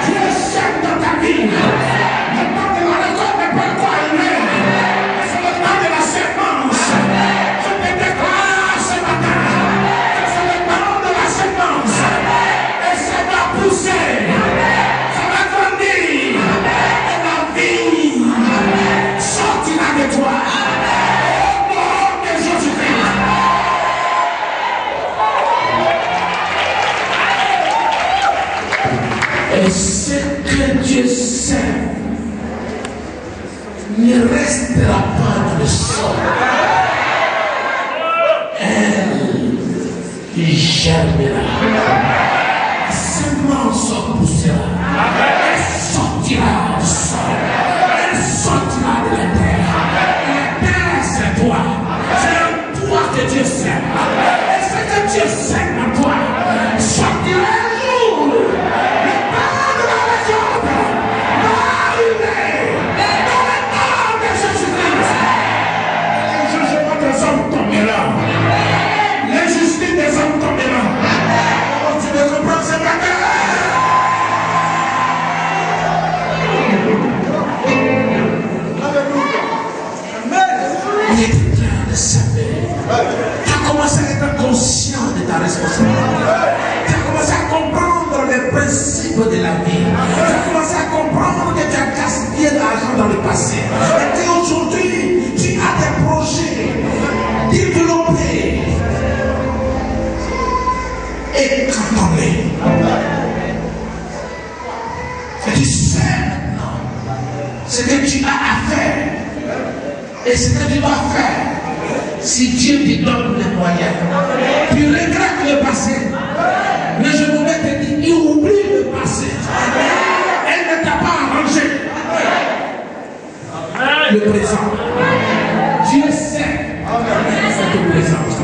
B: Dieu s'aime dans ta vie, le temps de la récolte n'est pas encore arrivé, c'est le temps de la sémence, je te déclare ce matin, c'est le temps de la sémence, et ça va pousser, ça va grandir, et la vie sortira de toi, au nom de Jésus-Christ. Et ce que Dieu sait ne restera pas dans le sol. Elle germera. La semence poussera. Elle sortira du sol. Elle sortira de la terre. La terre, c'est toi. C'est en toi Dieu sème. Et ce que Dieu sème en toi, sortira un jour. Le parent de la légende va arriver dans le nom de Jésus-Christ. Le jugement des hommes tombera. L'injustice des hommes tombera. Oh, tu me comprends ce matin? Il est clair de savoir. Tu as commencé à être conscient de ta responsabilité. Tu as commencé à comprendre les principes de la vie. Tu as commencé à comprendre que tu as gaspillé de l'argent dans le passé. Et qu'aujourd'hui, tu as des projets développés et cantonnés. Et tu sais maintenant ce que tu as à faire. Et ce que tu dois faire, si Dieu te donne les moyens, tu regrettes le passé, mais je voudrais te dire, il oublie le passé. Elle ne t'a pas arrangé. Le présent. Dieu sait cette présence.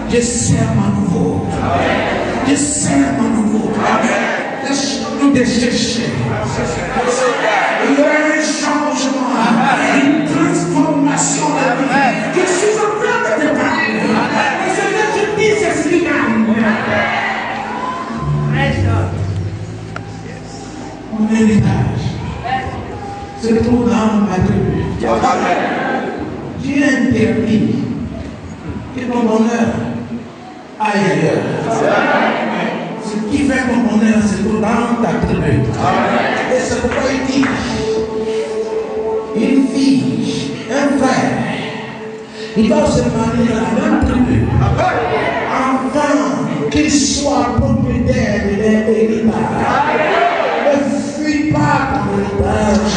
B: Dieu sait à nouveau. Dieu sait à nouveau. Laisse-nous de chercher. Il y aura un changement, une transformation de vie. Je suis en train de te parler. Et ce que tu dis, c'est ce qui m'aime. Mon héritage se trouve dans ma tribu. Dieu interdit que mon bonheur aille ailleurs. Ce qui fait mon bonheur se trouve dans ta tribu. Et c'est pourquoi il dit, une fille, un frère, ils doivent se marier dans la même tribu, afin qu'ils soient propriétaires de leur héritage. Ne fuis pas ton héritage.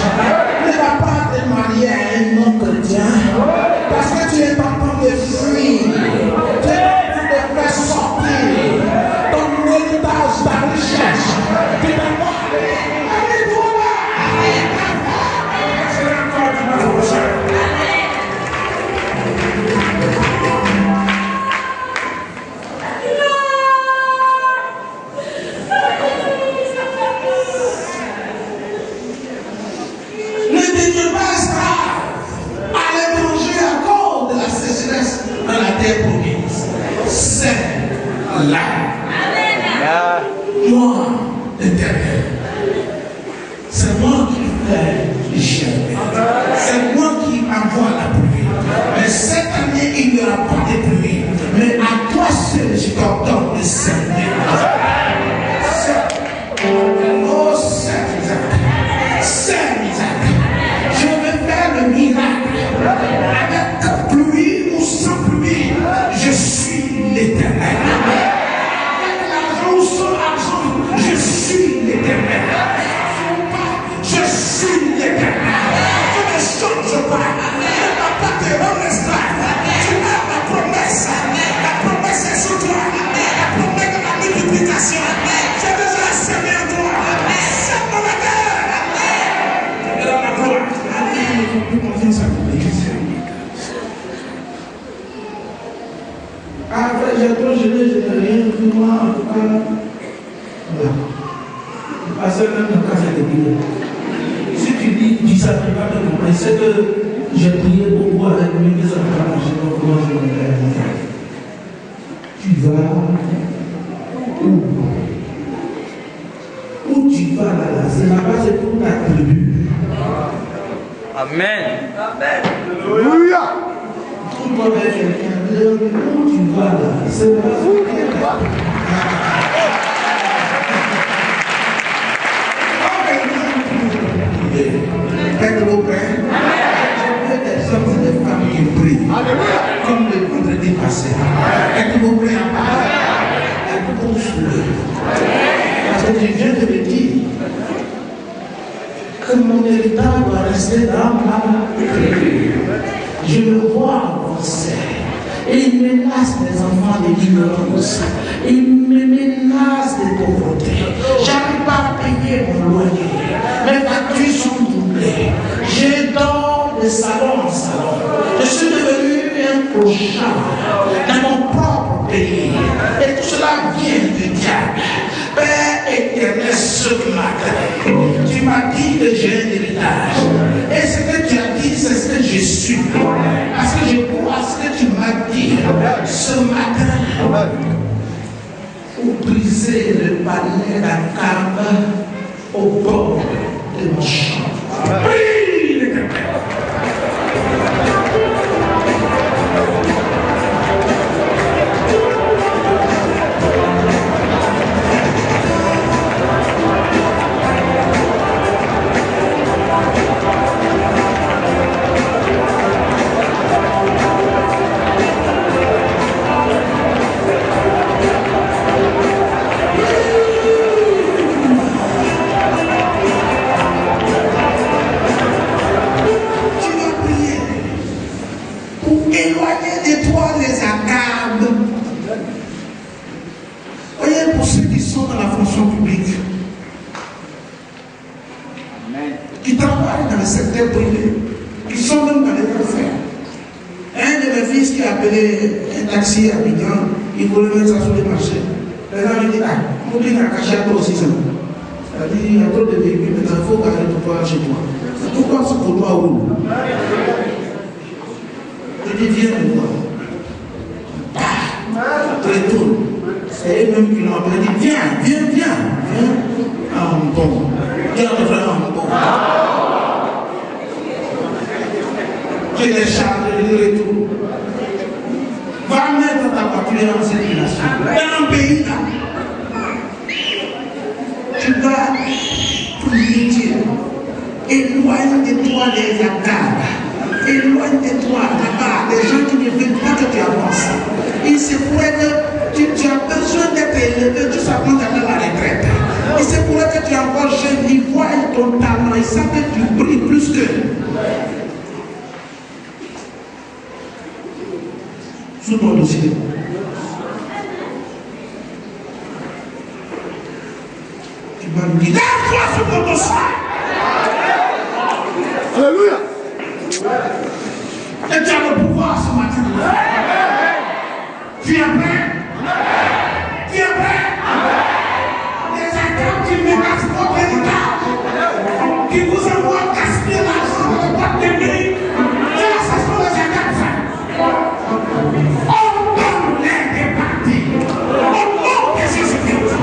B: Ne va pas te marier à un non-chrétien, parce que tu es en train de fuir. Tu es en train de faire sortir ton héritage, ta richesse. Tu dois moi, l'Éternel, c'est moi qui fais les chemins. C'est moi qui envoie la pluie. Mais cette année, il n'y aura pas de pluie. Mais à toi seul, je t'ordonne de s'aimer. Oh, Saint Isaac. Saint Isaac. Je vais faire le miracle. Avec pluie ou sans pluie, je suis l'Éternel. Je suis l'Éternel. Je suis l'Éternel. Je ne change pas. Ne va pas te rendre esclave. Tu as ma promesse. La promesse est sur toi. La promesse de la multiplication. J'ai déjà semé en toi. C'est mon honneur. Et dans la gloire. Amen. Il faut plus confiance à vous. Après, j'ai trop gêné, je n'ai rien vu, moi, en tout cas. Voilà. Parce que même dans le cas de prière, si tu dis ça, tu vas te comprendre. C'est que j'ai prié beaucoup avec mes deux enfants, je sais pas comment je vais faire. Tu vas où tu vas là, c'est là-bas, c'est pour ta tribu.
E: Amen.
C: Amen. Alléluia.
B: Où tu vas là, c'est là-bas, c'est pour ta tribu. Êtes-vous prêts? C'est des femmes qui prient, comme le vendredi passé. Êtes-vous prêts à parler? Êtes-vous soulevé? Parce que je viens de me dire que mon héritage doit rester dans ma tribu. Je le vois avancer. Et il menace les enfants de l'ignorance. Il me menace de pauvreté. J'arrive pas à payer mon loyer. Mes factures sont doublées. Je dors de salon en salon. Je suis gens, dans mon propre pays. Et tout cela vient du diable. Père éternel, ce matin, tu m'as dit que j'ai un héritage. Et ce que tu as dit, c'est ce que je suis. Parce que je crois ce que tu m'as dit ce matin. Pour briser le palais d'Akab au bord de mon champ. Prie l'Éternel. Qui travaillent dans le secteur privé, qui sont même dans les affaires. Un de mes fils qui a appelé un taxi à Abidjan, il voulait mettre ça sur le marché. Les gens lui disent, ah, mon client a caché à toi aussi ça. C'est-à-dire, il y a trop de véhicules, mais il faut garder ton toi chez toi. Pourquoi ce pour toi roule? Je dis, viens me voir. Très tôt. C'est eux-mêmes qui l'ont appelé, dit, viens. Ah, mon bon. Viens, vraiment, mon bon. Je les charge, je les retourne. Va mettre ta voiture en circulation. Dans un pays là, tu dois prier Dieu. Éloigne de toi les Akab. Éloigne de toi là-bas les gens qui ne veulent pas que tu avances. Il se pourrait que tu as besoin d'être élevé juste avant d'aller à la retraite. Il se pourrait que tu es encore jeune, ils voient ton talent, ils savent que tu brilles plus que. Sous ton dossier. Tu vas lui dire, lève-toi sur ton dossier.
D: Alléluia.
B: Et tu as le pouvoir ce matin. Tu es prêt? Tu es prêt? Les Akab qui menacent votre héritage, qui vous envoient gaspiller l'argent dans les boîtes de nuit, ça sont les Akab. On donne les départis. Au nom de Jésus-Christ.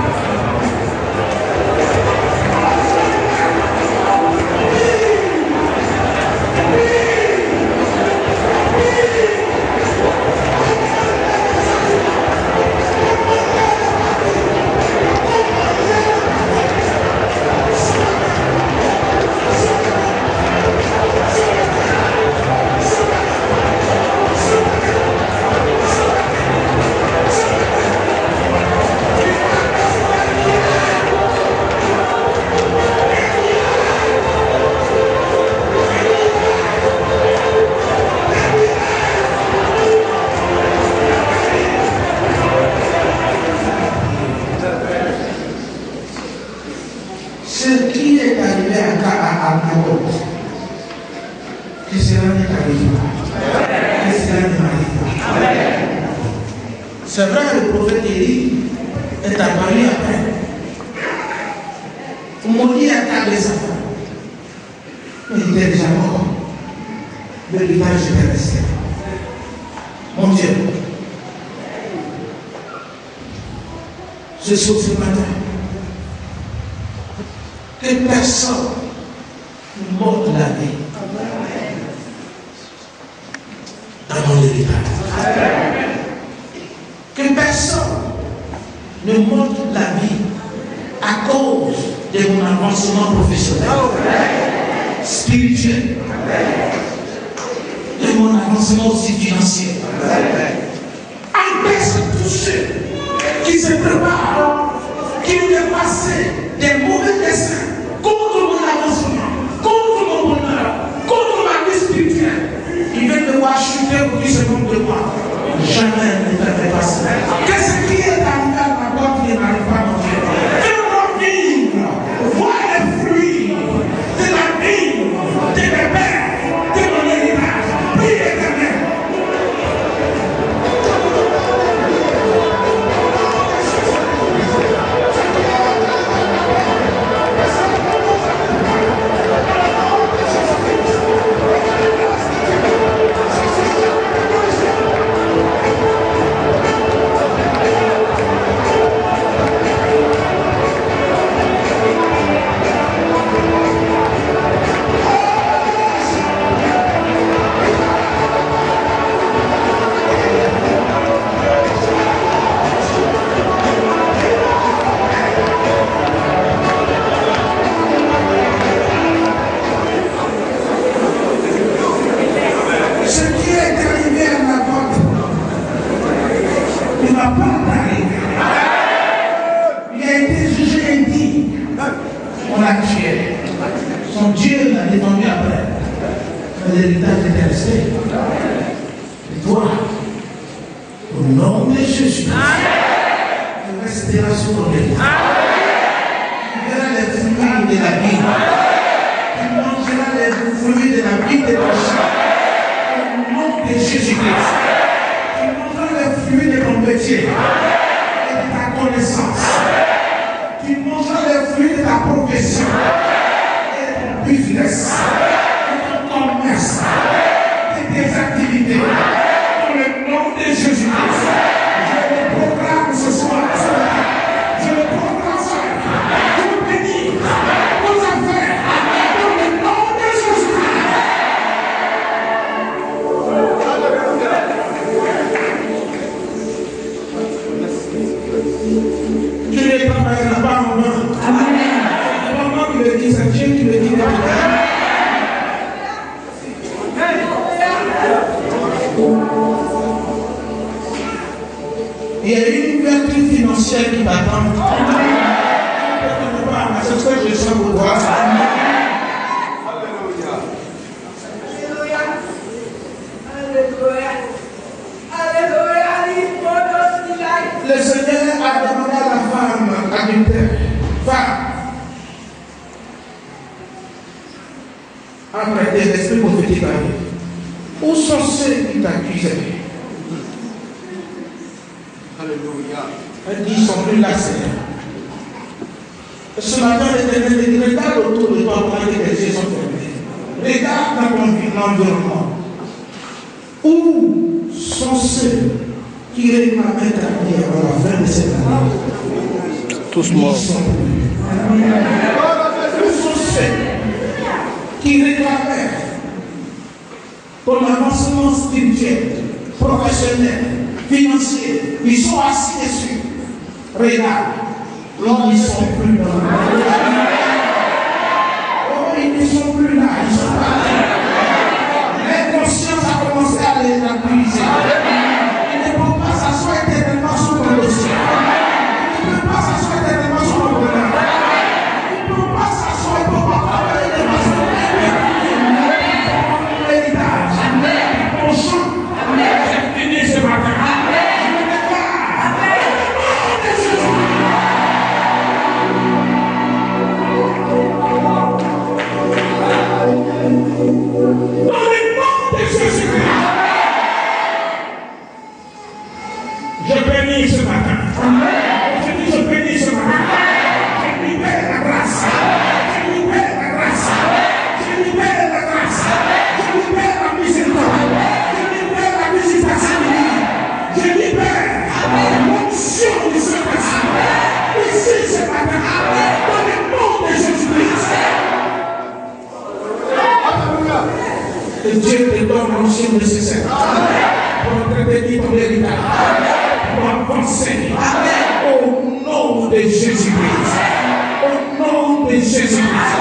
B: Ce qui est arrivé à Naboth, que cela n'est arrivé. Que cela ne m'arrive pas. C'est vrai que le prophète Élie est apparu après. Pour mourir à table des enfants. Mais il était déjà mort. Mais l'image était resté. Mon Dieu. Je souffre ce matin. Que personne ne morde la vie dans mon héritage. Que personne ne morde la vie à cause de mon avancement professionnel, spirituel, de mon avancement aussi financier. Empêche tous ceux qui se préparent, qui ont dépassé des mauvais desseins contre mon avancement, contre mon bonheur, contre ma vie spirituelle. Ils veulent me voir chuter pour qu'ils se moquent de moi. Jamais ne me fait passer. Que ce qui est arrivé à ma porte ne m'arrive pas, mon Dieu. Fais-moi vivre, voir les fruits de la vie, de mes pères, de mon héritage. Prie l'Éternel. toi, au nom de Jésus, tu resteras sur ton lit. Tu verras les fruits de la vie. Tu mangeras les fruits de la vie de ton champ. Au nom de Jésus-Christ. Tu mangeras les fruits de ton métier et de ta connaissance. Tu mangeras les fruits de ta profession et de ton business, de ton commerce, de tes activités. Dans le nom de Jésus-Christ, je le proclame ce soir. Je le proclame ce soir. Je le bénis vos affaires. Dans le nom de Jésus-Christ. Tu n'es pas par la part en main. C'est pas moi qui le dis, c'est Dieu qui le dit. Il y a une ouverture financière qui t'attend. C'est ce que je sens pour toi. Le Seigneur a demandé à la femme adultère, femme, après l'esprit prophétique arrive. Où sont ceux qui t'accusaient? Alléluia. Elle dit, ils ne sont plus là, Seigneur. Ce matin, l'Éternel dit, regarde autour de toi pendant que tes yeux sont fermés. Regarde dans ton environnement. Où sont ceux qui réclamaient ta vie avant la fin de cette année?
D: Tous morts.
B: Où sont ceux qui réclamaient ton avancement spirituel, professionnel, financier? Ils sont assis dessus. Regarde, ils ne sont plus là. Oh, ils ne sont plus là, ils sont pas là. L'inconscience a commencé à les accuser. Ils ne peuvent pas s'asseoir éternellement sur ton dossier. Ils ne peuvent pas s'asseoir éternellement sur ton bonheur. Ils ne peuvent pas s'asseoir, ils ne peuvent pas travailler de façon héritage. Ton chant, c'est fini ce matin. Je bénis ce matin. Je dis je bénis ce matin. Je libère la grâce. Je libère la grâce. Je libère la grâce. Je libère la miséricorde. Je libère la visitation divine. Je libère l'onction du Saint-Esprit. Ici ce matin. Dans le nom de Jésus-Christ. Que Dieu te donne l'onction nécessaire pour entretenir ton héritage. Pour avancer. Au nom de Jésus-Christ. Au nom de Jésus-Christ.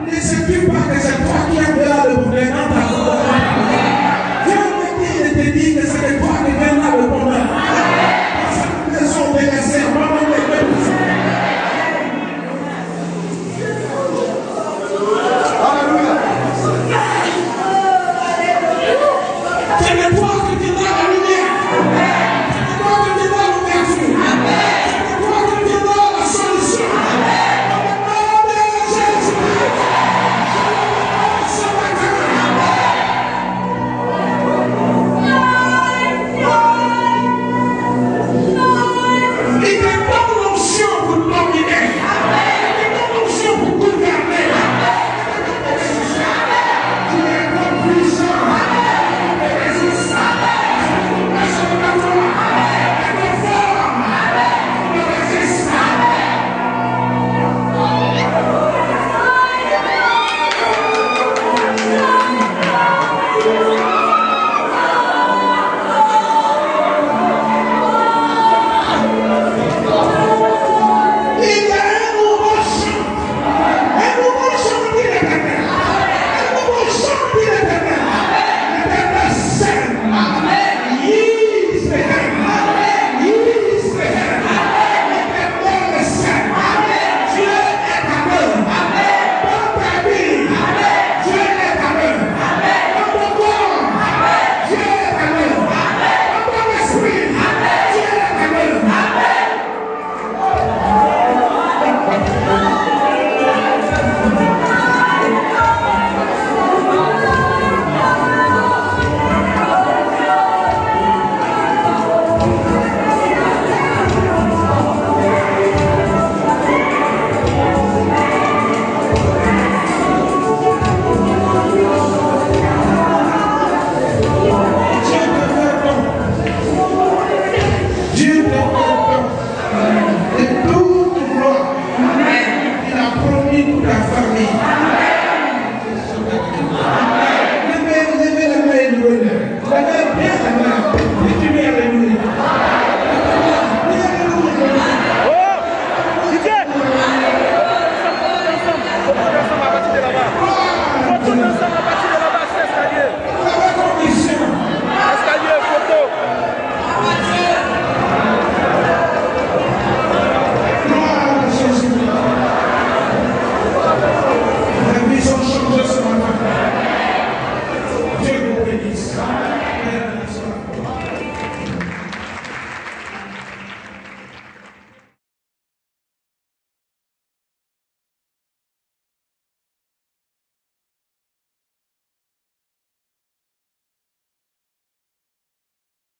B: Ne sais-tu pas que c'est toi qui as fait le bonheur dans ta